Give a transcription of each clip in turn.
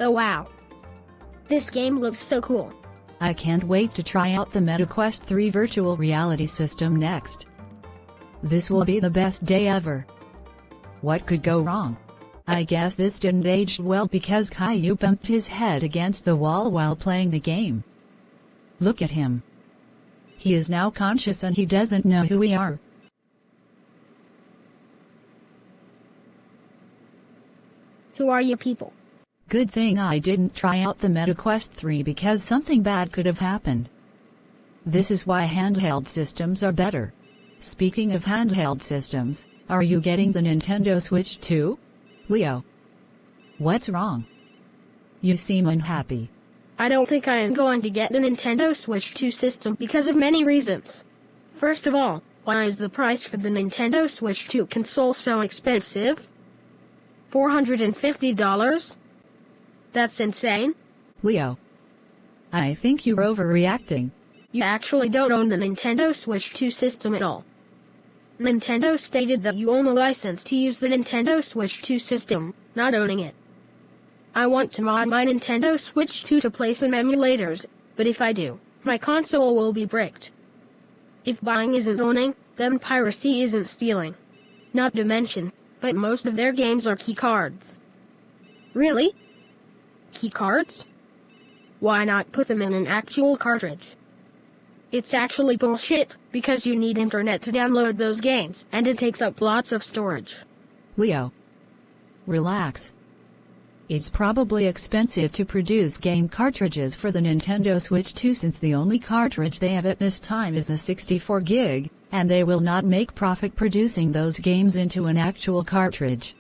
Oh wow. This game looks so cool. I can't wait to try out the MetaQuest 3 virtual reality system next. This will be the best day ever. What could go wrong? I guess this didn't age well because Caillou bumped his head against the wall while playing the game. Look at him. He is now conscious and he doesn't know who we are. Who are you people? Good thing I didn't try out the MetaQuest 3 because something bad could have happened. This is why handheld systems are better. Speaking of handheld systems, are you getting the Nintendo Switch too? Leo. What's wrong? You seem unhappy. I don't think I am going to get the Nintendo Switch 2 system because of many reasons. First of all, why is the price for the Nintendo Switch 2 console so expensive? $450? That's insane. Leo. I think you're overreacting. You actually don't own the Nintendo Switch 2 system at all. Nintendo stated that you own a license to use the Nintendo Switch 2 system, not owning it. I want to mod my Nintendo Switch 2 to play some emulators, but if I do, my console will be bricked. If buying isn't owning, then piracy isn't stealing. Not to mention, but most of their games are keycards. Really? Keycards? Why not put them in an actual cartridge? It's actually bullshit, because you need internet to download those games, and it takes up lots of storage. Leo. Relax. It's probably expensive to produce game cartridges for the Nintendo Switch 2 since the only cartridge they have at this time is the 64 gig, and they will not make profit producing those games into an actual cartridge.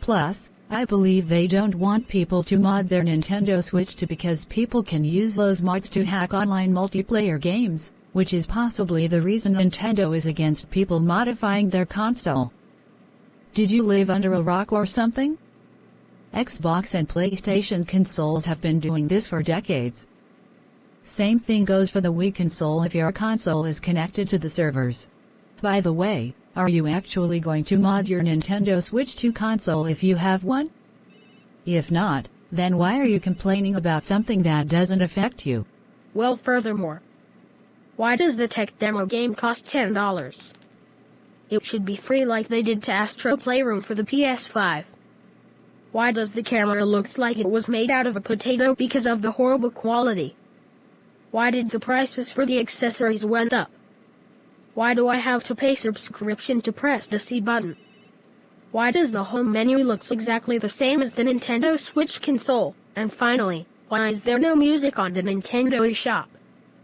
Plus, I believe they don't want people to mod their Nintendo Switch 2 because people can use those mods to hack online multiplayer games, which is possibly the reason Nintendo is against people modifying their console. Did you live under a rock or something? Xbox and PlayStation consoles have been doing this for decades. Same thing goes for the Wii console if your console is connected to the servers. By the way, are you actually going to mod your Nintendo Switch 2 console if you have one? If not, then why are you complaining about something that doesn't affect you? Well, furthermore, why does the tech demo game cost $10? It should be free like they did to Astro Playroom for the PS5. Why does the camera looks like it was made out of a potato because of the horrible quality? Why did the prices for the accessories went up? Why do I have to pay subscription to press the C button? Why does the home menu looks exactly the same as the Nintendo Switch console? And finally, why is there no music on the Nintendo eShop?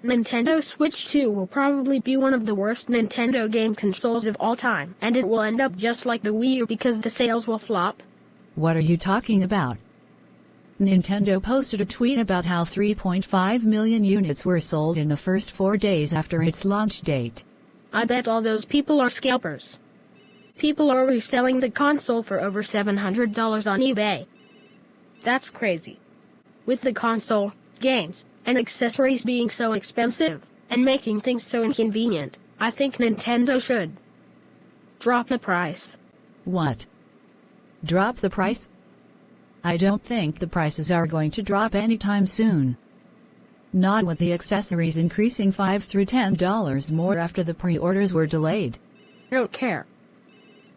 Nintendo Switch 2 will probably be one of the worst Nintendo game consoles of all time, and it will end up just like the Wii U because the sales will flop. What are you talking about? Nintendo posted a tweet about how 3.5 million units were sold in the first 4 days after its launch date. I bet all those people are scalpers. People are reselling the console for over $700 on eBay. That's crazy. With the console, games, and accessories being so expensive, and making things so inconvenient, I think Nintendo should drop the price. What? Drop the price? I don't think the prices are going to drop anytime soon. Not with the accessories increasing $5 through $10 more after the pre-orders were delayed. I don't care.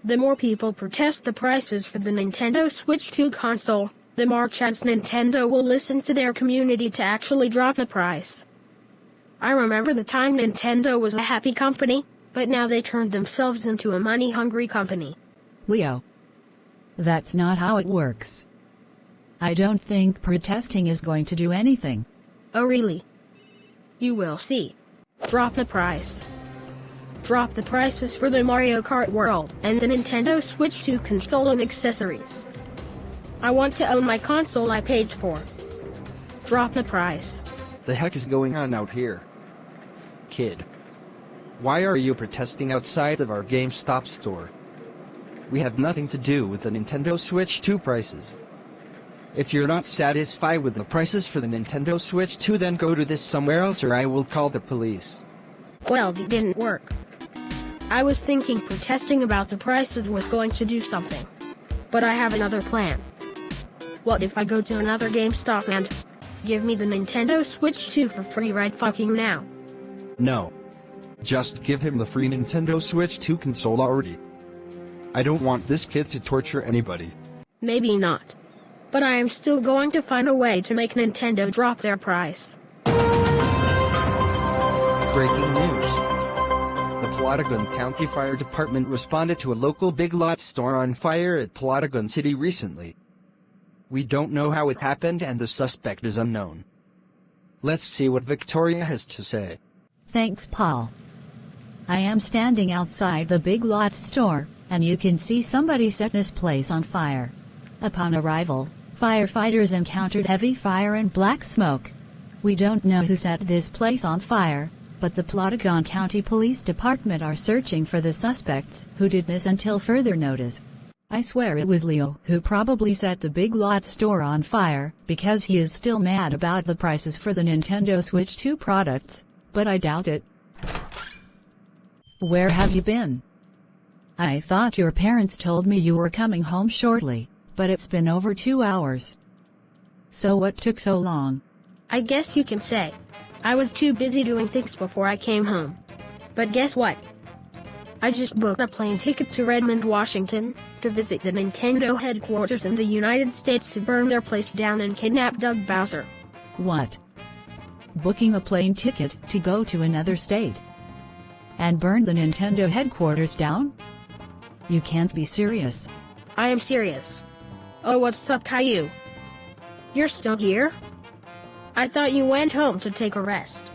The more people protest the prices for the Nintendo Switch 2 console, the more chance Nintendo will listen to their community to actually drop the price. I remember the time Nintendo was a happy company, but now they turned themselves into a money-hungry company. Leo. That's not how it works. I don't think protesting is going to do anything. Oh really? You will see. Drop the price. Drop the prices for the Mario Kart World and the Nintendo Switch 2 console and accessories. I want to own my console I paid for. Drop the price. The heck is going on out here? Kid. Why are you protesting outside of our GameStop store? We have nothing to do with the Nintendo Switch 2 prices. If you're not satisfied with the prices for the Nintendo Switch 2, then go to this somewhere else or I will call the police. Well, it didn't work. I was thinking protesting about the prices was going to do something. But I have another plan. What if I go to another GameStop and give me the Nintendo Switch 2 for free right fucking now? No. Just give him the free Nintendo Switch 2 console already. I don't want this kid to torture anybody. Maybe not. But I am still going to find a way to make Nintendo drop their price. Breaking news. The Plotagon County Fire Department responded to a local Big Lots store on fire at Plotagon City recently. We don't know how it happened and the suspect is unknown. Let's see what Victoria has to say. Thanks, Paul. I am standing outside the Big Lots store, and you can see somebody set this place on fire. Upon arrival, firefighters encountered heavy fire and black smoke. We don't know who set this place on fire, but the Plotagon County Police Department are searching for the suspects who did this until further notice. I swear it was Leo who probably set the Big Lots store on fire because he is still mad about the prices for the Nintendo Switch 2 products, but I doubt it. Where have you been? I thought your parents told me you were coming home shortly, but it's been over 2 hours. So what took so long? I guess you can say I was too busy doing things before I came home. But guess what? I just booked a plane ticket to Redmond, Washington, to visit the Nintendo headquarters in the United States to burn their place down and kidnap Doug Bowser. What? Booking a plane ticket to go to another state? And burn the Nintendo headquarters down? You can't be serious. I am serious. Oh, what's up, Caillou? You're still here? I thought you went home to take a rest.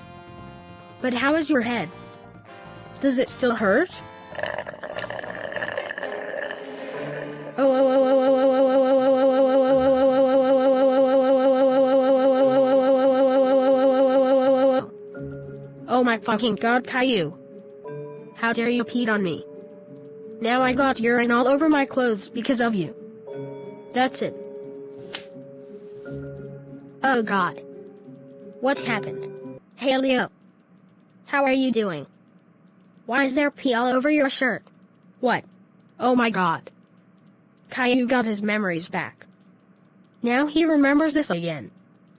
But how is your head? Does it still hurt? Oh my fucking god, Caillou. How dare you pee on me? Now I got urine all over my clothes because of you. That's it. Oh god. What happened? Hey Leo. How are you doing? Why is there pee all over your shirt? What? Oh my god. Caillou got his memories back. Now he remembers this again.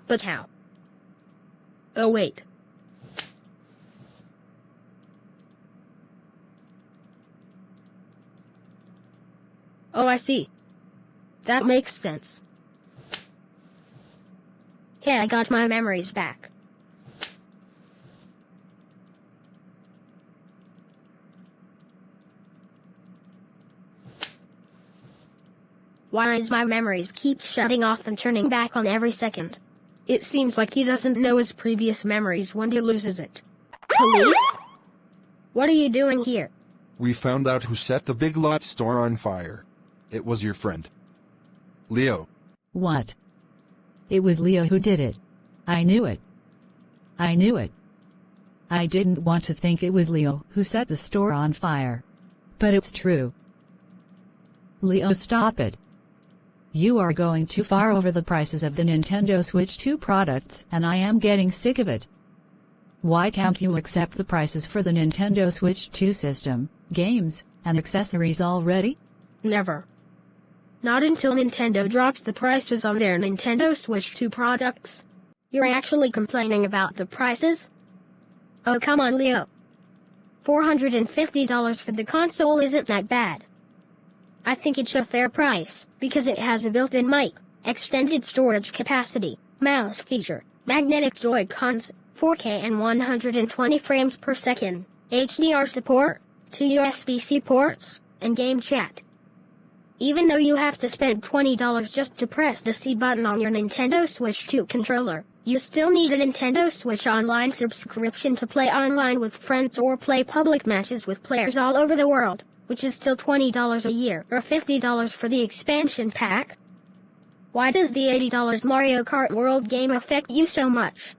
But how? Oh wait. Oh, I see. That makes sense. Hey, I got my memories back. Why does my memories keep shutting off and turning back on every second? It seems like he doesn't know his previous memories when he loses it. Police? What are you doing here? We found out who set the Big Lots store on fire. It was your friend, Leo. What? It was Leo who did it. I knew it. I knew it. I didn't want to think it was Leo who set the store on fire. But it's true. Leo, stop it. You are going too far over the prices of the Nintendo Switch 2 products, and I am getting sick of it. Why can't you accept the prices for the Nintendo Switch 2 system, games, and accessories already? Never. Not until Nintendo drops the prices on their Nintendo Switch 2 products. You're actually complaining about the prices? Oh come on Leo. $450 for the console isn't that bad. I think it's a fair price, because it has a built-in mic, extended storage capacity, mouse feature, magnetic Joy-Cons, 4K and 120 frames per second, HDR support, 2 USB-C ports, and game chat. Even though you have to spend $20 just to press the C button on your Nintendo Switch 2 controller, you still need a Nintendo Switch Online subscription to play online with friends or play public matches with players all over the world, which is still $20 a year or $50 for the expansion pack. Why does the $80 Mario Kart World game affect you so much?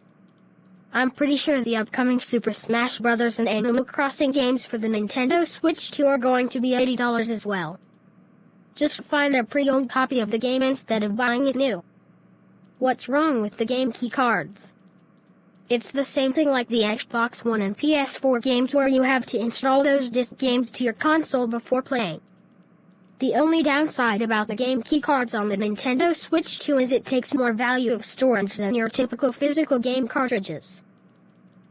I'm pretty sure the upcoming Super Smash Bros. And Animal Crossing games for the Nintendo Switch 2 are going to be $80 as well. Just find a pre-owned copy of the game instead of buying it new. What's wrong with the game key cards? It's the same thing like the Xbox One and PS4 games where you have to install those disc games to your console before playing. The only downside about the game keycards on the Nintendo Switch 2 is it takes more value of storage than your typical physical game cartridges.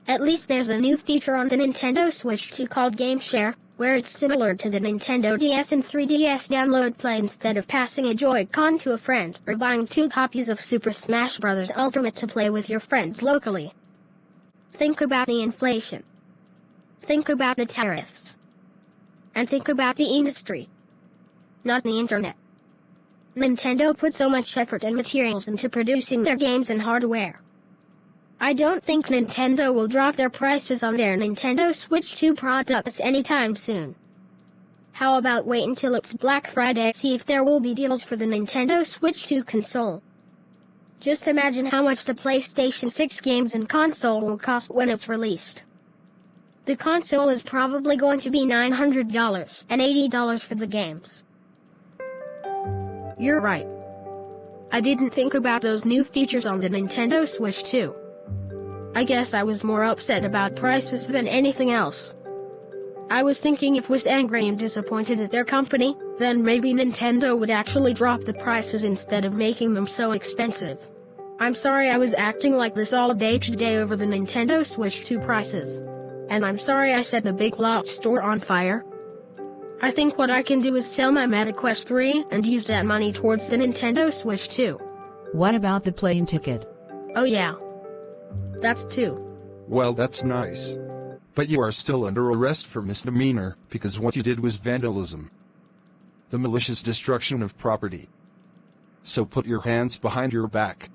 At least there's a new feature on the Nintendo Switch 2 called Game Share, where it's similar to the Nintendo DS and 3DS download play instead of passing a Joy-Con to a friend or buying 2 copies of Super Smash Bros. Ultimate to play with your friends locally. Think about the inflation. Think about the tariffs. And think about the industry. Not the internet. Nintendo put so much effort and materials into producing their games and hardware. I don't think Nintendo will drop their prices on their Nintendo Switch 2 products anytime soon. How about wait until it's Black Friday, see if there will be deals for the Nintendo Switch 2 console. Just imagine how much the PlayStation 6 games and console will cost when it's released. The console is probably going to be $900 and $80 for the games. You're right. I didn't think about those new features on the Nintendo Switch 2. I guess I was more upset about prices than anything else. I was thinking if I was angry and disappointed at their company, then maybe Nintendo would actually drop the prices instead of making them so expensive. I'm sorry I was acting like this all day today over the Nintendo Switch 2 prices. And I'm sorry I set the Big Lots store on fire. I think what I can do is sell my MetaQuest 3 and use that money towards the Nintendo Switch 2. What about the plane ticket? Oh yeah. That's 2. Well, that's nice. But you are still under arrest for misdemeanor, because what you did was vandalism. The malicious destruction of property. So put your hands behind your back.